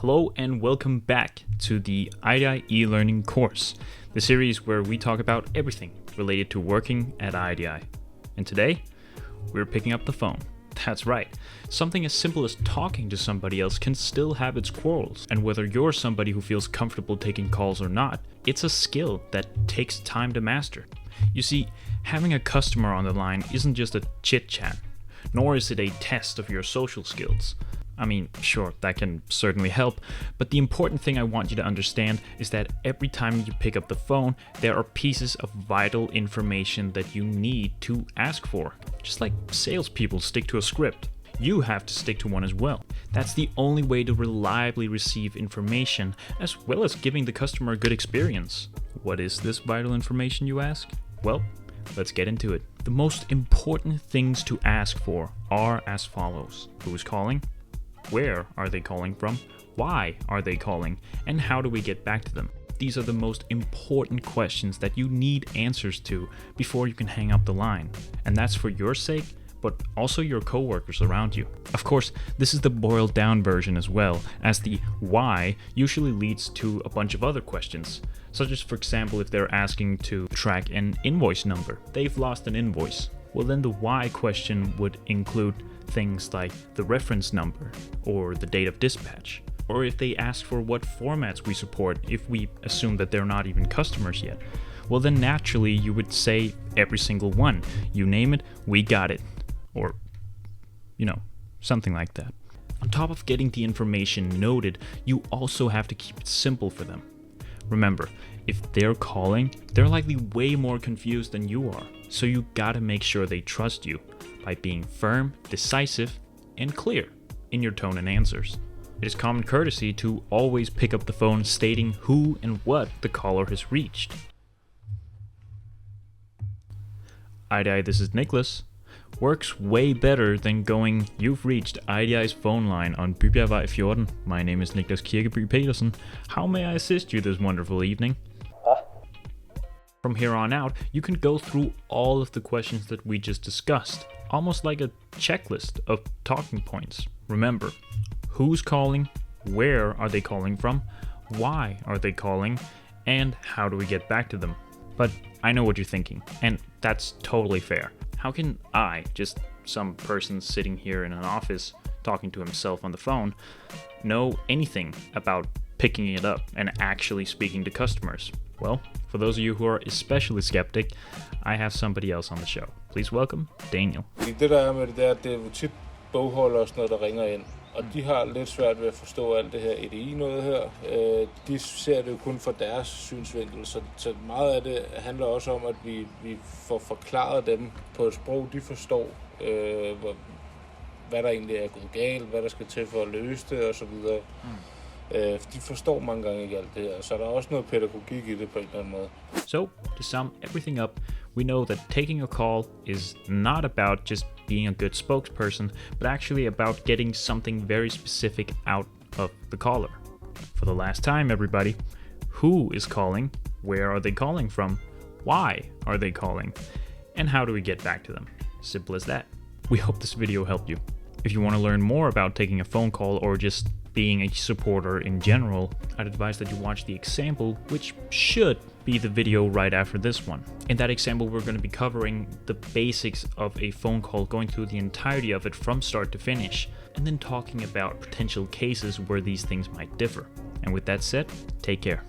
Hello and welcome back to the iEDI e-learning course, the series where we talk about everything related to working at iEDI. And today, we're picking up the phone. That's right, something as simple as talking to somebody else can still have its quarrels, and whether you're somebody who feels comfortable taking calls or not, it's a skill that takes time to master. You see, having a customer on the line isn't just a chit-chat, nor is it a test of your social skills. I mean, sure, that can certainly help, but the important thing I want you to understand is that every time you pick up the phone, there are pieces of vital information that you need to ask for. Just like salespeople stick to a script, you have to stick to one as well. That's the only way to reliably receive information, as well as giving the customer a good experience. What is this vital information, you ask? Well, let's get into it. The most important things to ask for are as follows. Who's calling? Where are they calling from? Why are they calling? And how do we get back to them? These are the most important questions that you need answers to before you can hang up the line. And that's for your sake, but also your coworkers around you. Of course, this is the boiled down version as well, as the why usually leads to a bunch of other questions. Such as, for example, if they're asking to track an invoice number. They've lost an invoice. Well, then the why question would include things like the reference number or the date of dispatch. Or if they ask for what formats we support, if we assume that they're not even customers yet, well then naturally you would say every single one. You name it, we got it. Or, something like that. On top of getting the information noted, you also have to keep it simple for them. Remember, if they're calling, they're likely way more confused than you are. So you gotta make sure they trust you by being firm, decisive, and clear in your tone and answers. It is common courtesy to always pick up the phone stating who and what the caller has reached. iEDI, this is Nicholas. Works way better than going, you've reached iEDI's phone line on Bybjergvej 14. My name is Niklas Kirkeby Petersen. How may I assist you this wonderful evening? From here on out, you can go through all of the questions that we just discussed, almost like a checklist of talking points. Remember, who's calling, where are they calling from, why are they calling, and how do we get back to them? But I know what you're thinking, and that's totally fair. How can I, just some person sitting here in an office talking to himself on the phone, know anything about picking it up and actually speaking to customers? Well, for those of you who are especially skeptic, I have somebody else on the show. Please welcome Daniel. Det der er med det der, det er jo tit bogholder og sådan noget, der ringer ind. Og de har lidt svært ved at forstå alt det her EDI noget her. De ser det jo kun fra deres synsvinkel, så meget af det handler også om, at vi får forklaret dem på et sprog, de forstår, hvad der egentlig er gået galt, hvad der skal til for at løse det og så videre. De forstår mange gange ikke alt det her, så der er også noget pædagogik i det på en eller anden måde. So, to sum everything up, we know that taking a call is not about just being a good spokesperson, but actually about getting something very specific out of the caller. For the last time, everybody, who is calling, where are they calling from, why are they calling, and how do we get back to them? Simple as that. We hope this video helped you. If you want to learn more about taking a phone call or just being a supporter in general, I'd advise that you watch the example, which should be the video right after this one. In that example, we're going to be covering the basics of a phone call, going through the entirety of it from start to finish, and then talking about potential cases where these things might differ. And with that said, take care.